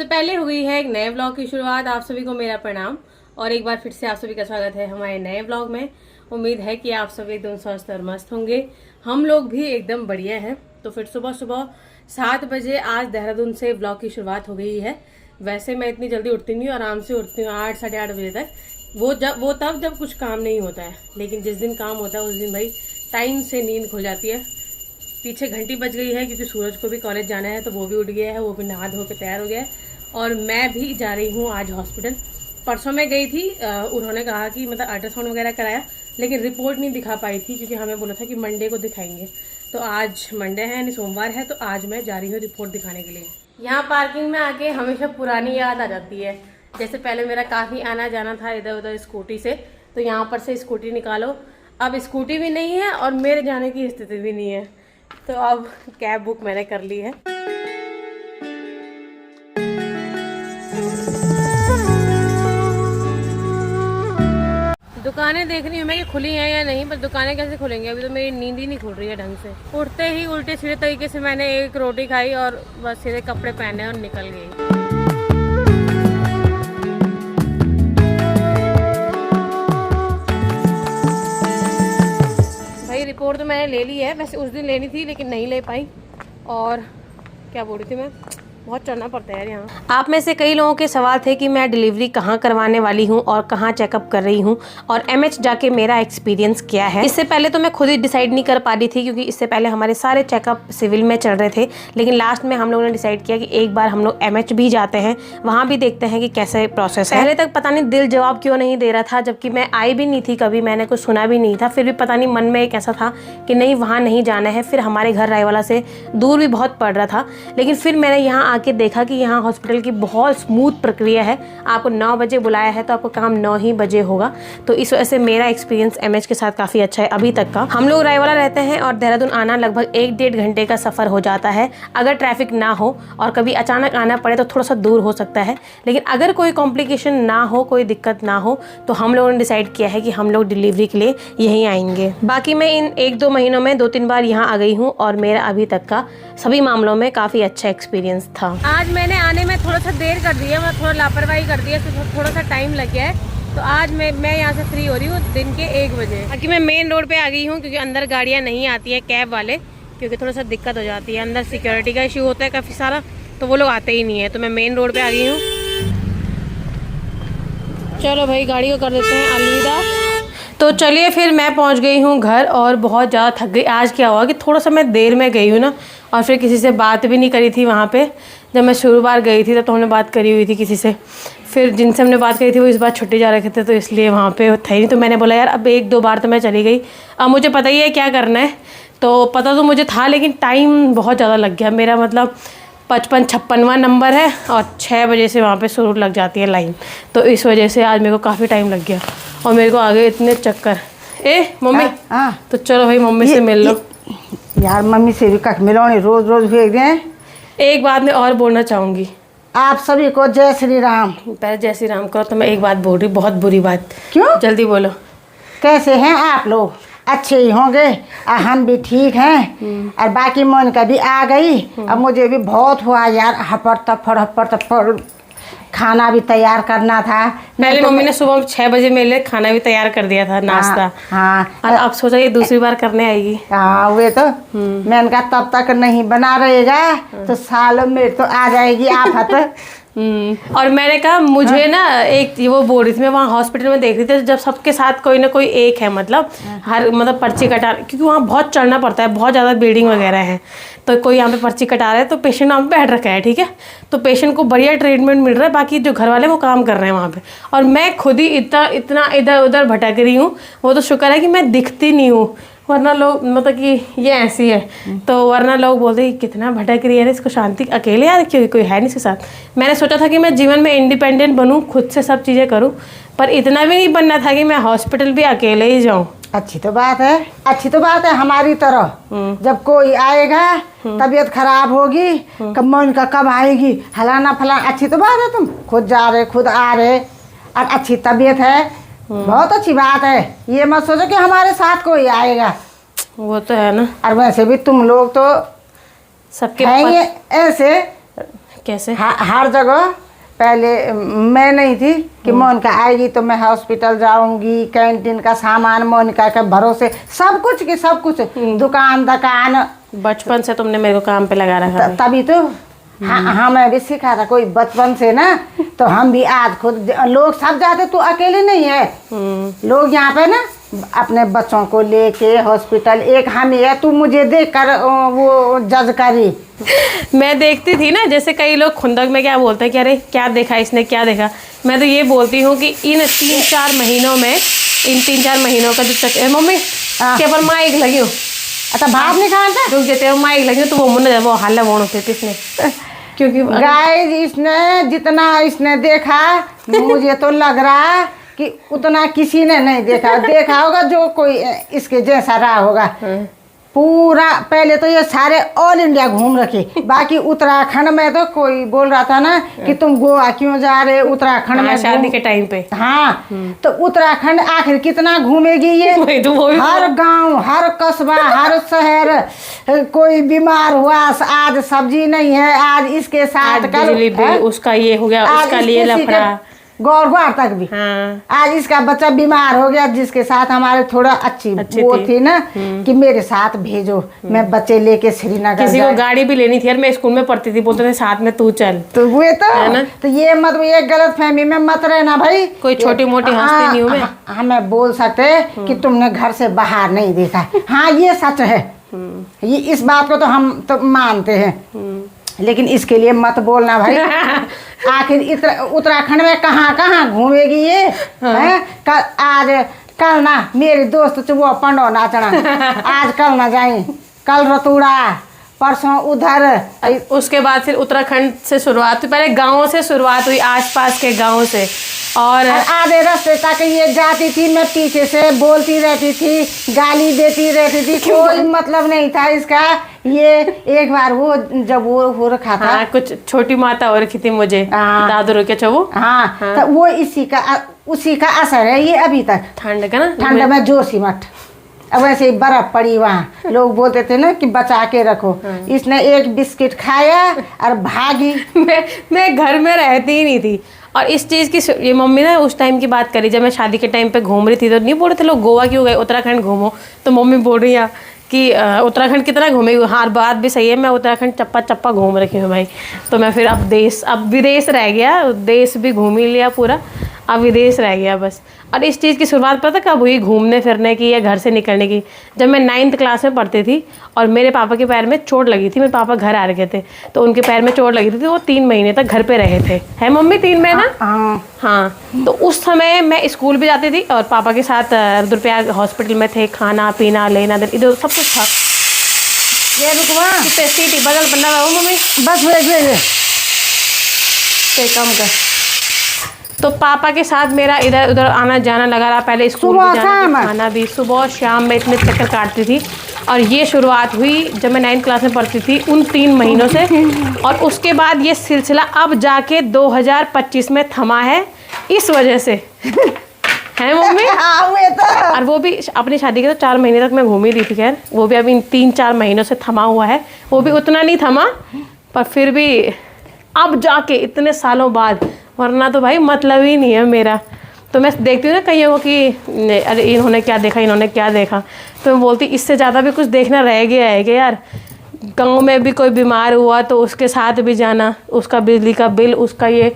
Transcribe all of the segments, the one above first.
सबसे पहले हुई है एक नए व्लॉग की शुरुआत। आप सभी को मेरा प्रणाम और एक बार फिर से आप सभी का स्वागत है हमारे नए व्लॉग में। उम्मीद है कि आप सभी एकदम स्वस्थ और मस्त होंगे। हम लोग भी एकदम बढ़िया हैं। तो फिर सुबह सुबह 7 बजे आज देहरादून से व्लॉग की शुरुआत हो गई है। वैसे मैं इतनी जल्दी उठती नहीं हूँ, आराम से उठती हूँ 8 साढ़े 8 बजे तक। वो तब जब कुछ काम नहीं होता है, लेकिन जिस दिन काम होता है उस दिन भाई टाइम से नींद खुल जाती है। पीछे घंटी बज गई है क्योंकि सूरज को भी कॉलेज जाना है, तो वो भी उठ गया है, वो भी नहा धो के तैयार हो गया है। और मैं भी जा रही हूँ आज हॉस्पिटल। परसों मैं गई थी, उन्होंने कहा कि मतलब अल्ट्रासाउंड वगैरह कराया, लेकिन रिपोर्ट नहीं दिखा पाई थी क्योंकि हमें बोला था कि मंडे को दिखाएंगे। तो आज मंडे है यानी सोमवार है, तो आज मैं जा रही हूँ रिपोर्ट दिखाने के लिए। यहाँ पार्किंग में आके हमेशा पुरानी याद आ जाती है। जैसे पहले मेरा काफ़ी आना जाना था इधर उधर स्कूटी से, तो यहाँ पर से स्कूटी निकालो। अब स्कूटी भी नहीं है और मेरे जाने की स्थिति भी नहीं है, तो अब कैब बुक मैंने कर ली है। दुकानें देख रही हूँ मैं कि खुली हैं या नहीं, पर दुकानें कैसे खुलेंगी, अभी तो मेरी नींद ही नहीं खुल रही है ढंग से। उठते ही उल्टे सीधे तरीके से मैंने एक रोटी खाई और बस सीधे कपड़े पहने और निकल गई। भाई रिपोर्ट तो मैंने ले ली है, वैसे उस दिन लेनी थी लेकिन नहीं ले पाई। और क्या बोल रही थी मैं, बहुत चढ़ना पड़ता है यार यहाँ। आप में से कई लोगों के सवाल थे कि मैं डिलीवरी कहाँ करवाने वाली हूँ और कहाँ चेकअप कर रही हूँ और एमएच जाके मेरा एक्सपीरियंस क्या है। इससे पहले तो मैं खुद ही डिसाइड नहीं कर पा रही थी क्योंकि इससे पहले हमारे सारे चेकअप सिविल में चल रहे थे, लेकिन लास्ट में हम लोगों ने डिसाइड किया कि एक बार हम लोग एमएच भी जाते हैं, वहाँ भी देखते हैं कि कैसे प्रोसेस है। पहले तक पता नहीं दिल जवाब क्यों नहीं दे रहा था, जबकि मैं आई भी नहीं थी कभी, मैंने कुछ सुना भी नहीं था, फिर भी पता नहीं मन में एक ऐसा था कि नहीं वहाँ नहीं जाना है। फिर हमारे घर रायवाला से दूर भी बहुत पड़ रहा था, लेकिन फिर मैंने यहाँ आके देखा कि यहाँ हॉस्पिटल की बहुत स्मूथ प्रक्रिया है। आपको 9 बजे बुलाया है तो आपको काम 9 ही बजे होगा। तो इस वजह से मेरा एक्सपीरियंस एमएच के साथ काफ़ी अच्छा है अभी तक का। हम लोग रायवाला रहते हैं और देहरादून आना लगभग 1-1.5 घंटे का सफ़र हो जाता है अगर ट्रैफिक ना हो, और कभी अचानक आना पड़े तो थोड़ा सा दूर हो सकता है। लेकिन अगर कोई कॉम्प्लिकेशन ना हो, कोई दिक्कत ना हो, तो हम लोगों ने डिसाइड किया है कि हम लोग डिलीवरी के लिए यहीं आएंगे। बाकी मैं इन 1-2 महीनों में 2-3 बार यहाँ आ गई हूँ और मेरा अभी तक का सभी मामलों में काफ़ी अच्छा एक्सपीरियंस था। आज मैंने आने में थोड़ा सा देर कर दी है, मैं थोड़ा लापरवाही कर दी है, तो थोड़ा सा टाइम लग गया है। तो आज मैं यहाँ से फ्री हो रही हूँ दिन के 1 बजे। बाकी मैं मेन रोड पे आ गई हूँ क्योंकि अंदर गाड़ियाँ नहीं आती है कैब वाले, क्योंकि थोड़ा सा दिक्कत हो जाती है, अंदर सिक्योरिटी का इशू होता है काफ़ी सारा, तो वो लोग आते ही नहीं है। तो मैं मेन रोड पे आ गई हूँ। चलो भाई गाड़ी को कर देते हैं अलविदा। तो चलिए फिर मैं पहुंच गई हूं घर और बहुत ज़्यादा थक गई। आज क्या हुआ कि थोड़ा सा मैं देर में गई हूं ना, और फिर किसी से बात भी नहीं करी थी वहाँ पे। जब मैं शुरू बार गई थी तो हमने बात करी हुई थी किसी से, फिर जिनसे हमने बात करी थी वो इस बार छुट्टी जा रखे थे, तो इसलिए वहाँ पे थे नहीं। तो मैंने बोला यार अब 1-2 बार तो मैं चली गई, अब मुझे पता ही है क्या करना है। तो पता तो मुझे था, लेकिन टाइम बहुत ज़्यादा लग गया मेरा, मतलब 55-56वां नंबर है और 6 बजे से वहाँ पे शुरू लग जाती है लाइन, तो इस वजह से आज मेरे को काफ़ी टाइम लग गया और मेरे को आगे इतने चक्कर। मम्मी तो चलो भाई मम्मी से मिल लो यार। मम्मी से भी कख मिलो, रोज रोज भेज दें। एक बात मैं और बोलना चाहूँगी, आप सभी को जय श्री राम। पहले जय श्री राम करो। तो मैं एक बात बोल रही, बहुत बुरी बात। क्यों? जल्दी बोलो। कैसे हैं आप लोग? अच्छे ही होंगे, हम भी ठीक हैं। और बाकी मोनिका भी आ गई। अब मुझे भी बहुत हुआ यार, हपड़ तपड़ खाना भी तैयार करना था। पहले मम्मी ने सुबह 6 बजे मेरे लिए खाना भी तैयार कर दिया था, नाश्ता। हाँ और अब सोचा ये दूसरी बार करने आएगी। हाँ वे तो मैंने कहा तब तक नहीं बना रहेगा तो सालों में तो आ जाएगी आफत। और मैंने कहा मुझे ना एक वो बोल रही थी, मैं वहाँ हॉस्पिटल में देख रही थी जब सबके साथ कोई ना कोई एक है, मतलब हर मतलब पर्ची कटा, क्योंकि वहाँ बहुत चढ़ना पड़ता है, बहुत ज़्यादा बिल्डिंग वगैरह है, तो कोई यहाँ पे पर्ची कटा रहा है तो पेशेंट वहाँ पे बैठ रखा है, ठीक है, तो पेशेंट को बढ़िया ट्रीटमेंट मिल रहा है, बाकी जो घर वाले वो काम कर रहे हैं वहाँ पे, और मैं खुद ही इतना इधर उधर भटक रही हूँ। वो तो शुक्र है कि मैं दिखती नहीं हूँ, वरना लोग मतलब कि ये ऐसी है, तो वरना लोग बोलते हैं कितना भटक रही है, इसको शांति अकेले यार, क्योंकि कोई है नहीं इसके साथ। मैंने सोचा था कि मैं जीवन में इंडिपेंडेंट बनूं, खुद से सब चीज़ें करूं, पर इतना भी नहीं बनना था कि मैं हॉस्पिटल भी अकेले ही जाऊं। अच्छी तो बात है, अच्छी तो बात है। हमारी तरह जब कोई आएगा तबीयत खराब होगी, कब मोनिका कब आएगी, फलाना फलाना, अच्छी तो बात है। तुम खुद जा रहे खुद आ रहे और अच्छी तबीयत है, बहुत अच्छी बात है। ये मत सोचो कि हमारे साथ कोई आएगा, वो तो है ना। और वैसे भी तुम लोग तो सबके हैं ये ऐसे कैसे? हर जगह पहले मैं नहीं थी कि मोनिका आएगी तो मैं हॉस्पिटल जाऊंगी, कैंटीन का सामान मोनिका के भरोसे, सब कुछ की सब कुछ, दुकान बचपन से तुमने मेरे को काम पे लगा रखा है। तभी तो हमें भी सिखा था कोई बचपन से ना, तो हम भी आज खुद, लोग सब जाते, तू अकेले नहीं है, लोग यहाँ पे ना अपने बच्चों को लेके हॉस्पिटल, एक हम ही है, तू मुझे देख कर वो जज करी। मैं देखती थी ना, जैसे कई लोग खुंदक में क्या बोलते हैं कि अरे क्या देखा इसने, क्या देखा। मैं तो ये बोलती हूँ कि इन 3-4 महीनों में, इन 3-4 महीनों का जो मम्मी के पर माइक लगी हो, अच्छा भात नहीं खाता, रुक जाते माइक लगी हो तो वो मुन्ना वो हल्ला बोण होते किसने, क्योंकि गाइस इसने जितना इसने देखा, मुझे तो लग रहा कि उतना किसी ने नहीं देखा। देखा होगा जो कोई इसके जैसा रहा होगा। पूरा पहले तो ये सारे ऑल इंडिया घूम रखे, बाकी उत्तराखंड में तो कोई बोल रहा था ना कि तुम गोवा क्यों जा रहे, उत्तराखंड में शादी के टाइम पे। हाँ, तो उत्तराखंड आखिर कितना घूमेगी ये, तो वो हर गांव, हर कस्बा, हर शहर, कोई बीमार हुआ आज सब्जी नहीं है, आज इसके साथ बिजली बिल उसका ये हो गया, उसका लिए लफड़ा, गौरवार तक भी। हाँ। आज इसका बच्चा बीमार हो गया, जिसके साथ हमारे थोड़ा अच्छी वो थी ना कि मेरे साथ भेजो, मैं बच्चे लेके श्रीनगर, किसी को गाड़ी भी लेनी थी यार, मैं स्कूल में पढ़ती थी, बोलते थे साथ में तू चल, तो वो तो ये मत, ये गलत फहमी में मत रहना भाई, कोई छोटी मोटी हंसती नहीं हूँ मैं। हमें बोल सकते कि तुमने घर से बाहर नहीं देखा, हाँ ये सच है, ये इस बात को तो हम तो मानते हैं, लेकिन इसके लिए मत बोलना भाई। आखिर उत्तराखंड में कहाँ कहाँ घूमेगी ये हैं? कल ना मेरी दोस्त वो पंडो नाचना, आज कल ना जाए, कल रतूड़ा, परसों उधर, उसके बाद फिर उत्तराखंड से शुरुआत हुई, पहले गाँव से शुरुआत हुई, आसपास के गाँव से, और आधे रास्ते तक ये जाती थी, मैं पीछे से बोलती रहती थी, गाली देती रहती थी, कोई मतलब नहीं था इसका। ये एक बार वो जब वो हो रखा था, हाँ, कुछ छोटी माता हो रखी थी मुझे, दादू के वो, हाँ, तो वो उसी का असर है ये अभी तक, ठंड का ना, ठंड में जोशीमठ। अब वैसे ही बर्फ पड़ी वहाँ, लोग बोलते थे ना कि बचा के रखो, इसने एक बिस्किट खाया और भागी। मैं घर में रहती ही नहीं थी, और इस चीज़ की ये मम्मी ने उस टाइम की बात करी जब मैं शादी के टाइम पे घूम रही थी, तो नहीं बोल रहे थे लोग गोवा क्यों गए, उत्तराखंड घूमो, तो मम्मी बोल रही है कि उत्तराखंड कितना घूमेगी। हाँ, बात भी सही है, मैं उत्तराखंड चप्पा चप्पा घूम रखी हूँ भाई। तो मैं फिर अब विदेश रह गया, देश भी घूम ही लिया पूरा, अब विदेश रह गया बस। और इस चीज़ की शुरुआत पता कब हुई, घूमने फिरने की या घर से निकलने की, जब मैं 9th क्लास में पढ़ती थी और मेरे पापा के पैर में चोट लगी थी। मेरे पापा घर आ रखे थे तो उनके पैर में चोट लगी थी, तो वो 3 महीने तक घर पे रहे थे, है मम्मी 3 महीना। हाँ, तो उस समय मैं स्कूल भी जाती थी और पापा के साथ रुद्रप्रयाग हॉस्पिटल में थे, खाना पीना लेना देना इधर सब कुछ था। ये रुकवा सीटी बगल बनना रहा मम्मी, बस कम कर। तो पापा के साथ मेरा इधर उधर आना जाना लगा रहा, पहले स्कूल भी जाना, खाना भी, सुबह शाम में इतने चक्कर काटती थी। और ये शुरुआत हुई जब मैं 9th क्लास में पढ़ती थी, उन 3 महीनों से। और उसके बाद ये सिलसिला अब जाके 2025 में थमा है, इस वजह से है मम्मी। और वो भी अपनी शादी के तो 4 महीने तक मैं घूम ही रही थी, खैर वो भी अभी 3-4 महीनों से थमा हुआ है, वो भी उतना नहीं थमा, पर फिर भी अब जाके इतने सालों बाद, वरना तो भाई मतलब ही नहीं है मेरा। तो मैं देखती हूँ ना कईयों को कि अरे इन्होंने क्या देखा, इन्होंने क्या देखा, तो मैं बोलती इससे ज़्यादा भी कुछ देखना रह गया है कि यार, गांव में भी कोई बीमार हुआ तो उसके साथ भी जाना, उसका बिजली का बिल, उसका ये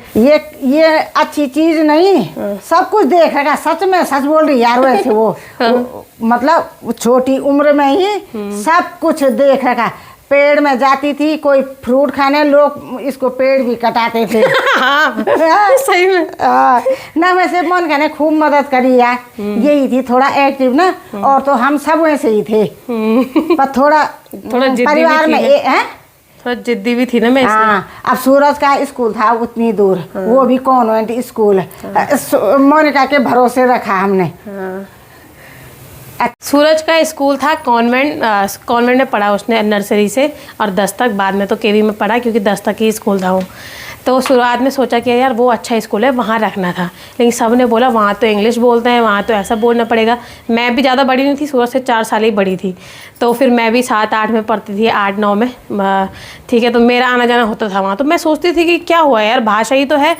अच्छी चीज़ नहीं, सब कुछ देख रखा, सच में सच बोल रही यार। वैसे वो मतलब छोटी उम्र में ही सब कुछ देख रखा। पेड़ में जाती थी कोई फ्रूट खाने, लोग इसको पेड़ भी कटाते थे। हाँ, सही में। ना वैसे मोनिका ने खूब मदद करी यार, यही थी थोड़ा एक्टिव ना, और तो हम सब वैसे ही थे, पर थोड़ा परिवार में थोड़ा जिद्दी भी थी ना मैं। हाँ, अब सूरज का स्कूल था उतनी दूर, वो भी कॉन्वेंट स्कूल, मोनिका के भरोसे रखा हमने। सूरज का स्कूल था कॉन्वेंट में पढ़ा उसने नर्सरी से और 10 तक, बाद में तो केवी में पढ़ा क्योंकि 10 तक ही स्कूल था वो। तो शुरुआत में सोचा कि यार वो अच्छा स्कूल है, वहाँ रखना था, लेकिन सब ने बोला वहाँ तो इंग्लिश बोलते हैं, वहाँ तो ऐसा बोलना पड़ेगा। मैं भी ज़्यादा बड़ी नहीं थी, सूरज से 4 साल ही बड़ी थी, तो फिर मैं भी 7-8 में पढ़ती थी, 8-9 में, ठीक है। तो मेरा आना जाना होता था वहाँ, तो मैं सोचती थी कि क्या हुआ यार, भाषा ही तो है,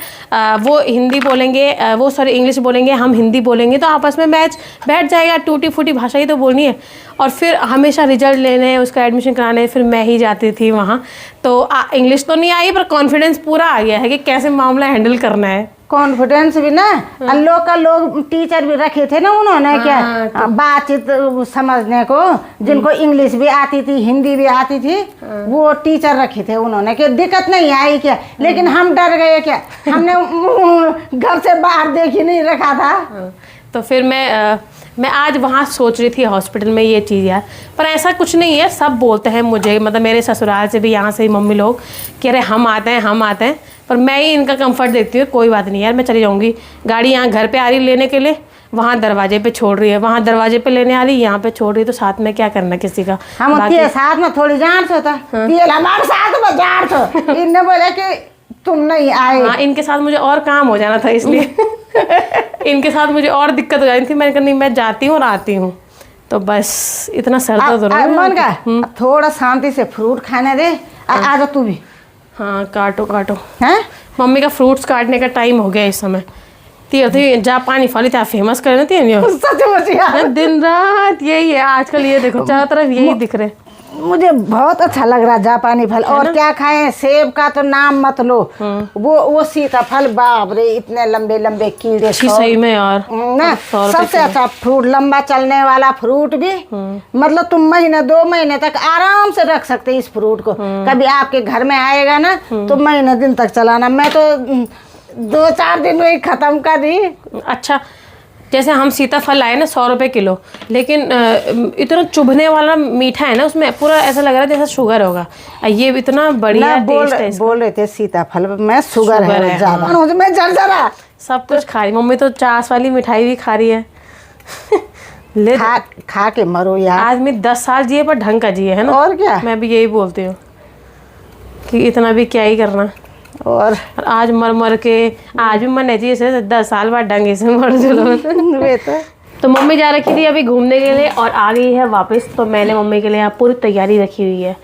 वो हिंदी बोलेंगे, वो सॉरी इंग्लिश बोलेंगे, हम हिंदी बोलेंगे, तो आपस में मैच बैठ जाएगा, टूटी फूटी भाषा ही तो बोलनी है। और फिर हमेशा रिजल्ट लेने, उसका एडमिशन कराने फिर मैं ही जाती थी वहाँ। तो इंग्लिश तो नहीं आई, पर कॉन्फिडेंस पूरा आ गया है कि कैसे मामला हैंडल करना है। कॉन्फिडेंस भी ना, लोग टीचर भी रखे थे ना उन्होंने, क्या बातचीत समझने को, जिनको इंग्लिश भी आती थी, हिंदी भी आती थी, वो टीचर रखे थे उन्होंने, कि दिक्कत नहीं आई क्या। लेकिन हम डर गए क्या, हमने घर से बाहर देख ही नहीं रखा था। तो फिर मैं आज वहाँ सोच रही थी हॉस्पिटल में ये चीज़ यार, पर ऐसा कुछ नहीं है। सब बोलते हैं मुझे, मतलब मेरे ससुराल से भी, यहाँ से मम्मी लोग कह रहे हम आते हैं, पर मैं ही इनका कंफर्ट देती हूँ, कोई बात नहीं यार, मैं चली जाऊँगी। गाड़ी यहाँ घर पे आ रही लेने के लिए, वहाँ दरवाजे पे छोड़ रही है, वहाँ दरवाजे पे लेने आ रही, यहाँ पे छोड़ रही है, तो साथ में क्या करना किसी का। हम साथ में थोड़ी जान होता, हमारे साथ में जान हो, इनने बोले कि तुम नहीं आए। हाँ, इनके साथ मुझे और काम हो जाना था, इसलिए इनके साथ मुझे और दिक्कत हो जाती थी। मैंने कहा नहीं, मैं जाती हूँ और आती हूँ, तो बस इतना सर दर्द हो रहा है। मन का थोड़ा शांति से फ्रूट खाने दे, आ जा तू भी। हाँ, काटो हैं? मम्मी का फ्रूट्स काटने का टाइम हो गया इस समय। तीर्थ जापानी फल इतना फेमस कर देती है, दिन रात यही है आजकल। ये देखो चारों तरफ यही दिख रहे। मुझे बहुत अच्छा लग रहा जापानी फल। और क्या खाएं, सेब का तो नाम मत लो, वो सीताफल, बाप रे इतने लंबे लंबे कीड़े। सही में यार ना, सबसे अच्छा फ्रूट, लंबा चलने वाला फ्रूट भी, मतलब तुम महीने 2 महीने तक आराम से रख सकते इस फ्रूट को। कभी आपके घर में आएगा ना तो महीने दिन तक चलाना। मैं तो 2-4 दिन में ही खत्म कर दी। अच्छा, जैसे हम सीताफल लाए ना 100 रुपये किलो, लेकिन इतना चुभने वाला मीठा है ना उसमें, पूरा ऐसा लग रहा है जैसा शुगर होगा। ये इतना बढ़िया टेस्ट है। बोल रहे थे सीताफल में शुगर है ज़्यादा। हाँ। मैं जरा सब कुछ खा रही, मम्मी तो चास वाली मिठाई भी खा रही है। ले खा के मरो यार। आदमी 10 साल जिए पर ढंग का जिए, है ना। और क्या, मैं भी यही बोलती हूँ कि इतना भी क्या ही करना। और आज मर के आज भी मन है जैसे 10 साल बाद ढंगे से मर चलो। तो मम्मी जा रखी थी अभी घूमने के लिए और आ गई है वापस। तो मैंने मम्मी के लिए यहाँ पूरी तैयारी रखी हुई है।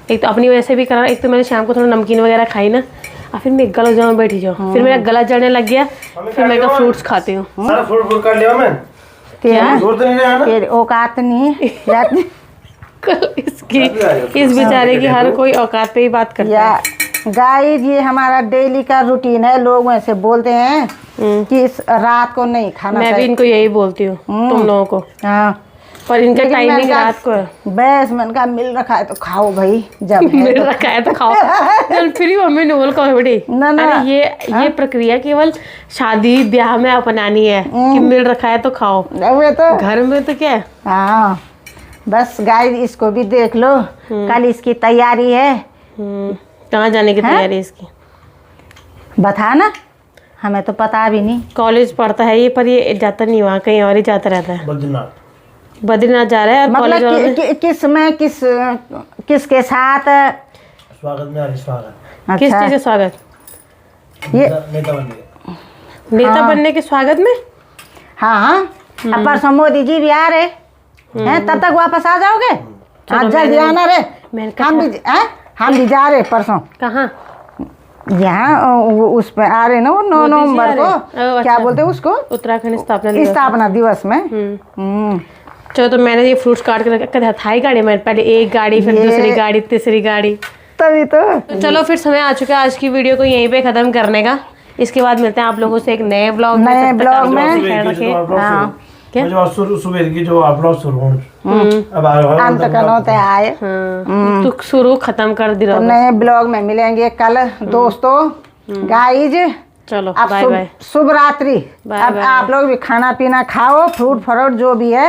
एक तो अपनी वजह से भी करा, एक तो मैंने शाम को थोड़ा नमकीन वगैरह खाई ना, और फिर मैं गला जमा बैठी जाऊँ, फिर मेरा गला जलने लग गया, फिर मैं फ्रूट्स खाती हूँ। तेरी औकात नहीं इसकी, इस बेचारे की हर कोई औकात पे ही बात करता है। गाइस, ये हमारा डेली का रूटीन है। लोग ऐसे बोलते हैं कि इस रात को नहीं खाना। मैं भी इनको यही बोलती हूँ तुम लोगों को। हाँ, पर इनका टाइमिंग रात को है। बस मन का मिल रखा है तो खाओ भाई, जब मिल रखा है तो खाओ। फिर मम्मी ने बोल कहो बेटी, अरे ये प्रक्रिया केवल शादी ब्याह में अपनानी है कि मिल रखा है तो खाओ, तो घर में तो क्या है। हाँ, बस गाइस इसको भी देख लो, कल इसकी तैयारी है। कहाँ जाने की तैयारी है इसकी, बता ना, हमें तो पता भी नहीं। कॉलेज पढ़ता है ये, पर ये जाता नहीं, वहाँ कहीं और ही जाता रहता है। बद्रीनाथ जा रहा है। और मतलब किसके साथ स्वागत में आ रही, स्वागत। अच्छा। किस चीज़ का स्वागत? ये नेता बनने के स्वागत में। हाँ, अब परसों मोदी जी भी आ रहे हैं, तब तक वापस आ जाओगे? हाँ, जल्दी आना रे। हम भी जा रहे परसों। कहाँ? यहाँ उस पे आ रहे ना, वो 9 नवंबर को। क्या बोलते हैं उसको? उत्तराखंड स्थापना दिवस में। चलो, तो मैंने ये फ्रूट्स काट के रखा था ही गाड़ी में, पहले एक गाड़ी, फिर दूसरी गाड़ी, तीसरी गाड़ी, तभी तो चलो फिर समय आ चुका है आज की वीडियो को यहीं पे खत्म करने का। इसके बाद मिलते हैं आप लोगों से एक नए ब्लॉग में। सुबह की जो आप लोग शुरू अंत करते आए, तो शुरू खत्म कर दी। नए ब्लॉग में मिलेंगे कल दोस्तों। गाइज चलो, बाय बाय, शुभ रात्रि। अब आप लोग भी खाना पीना खाओ, फ्रूट जो भी है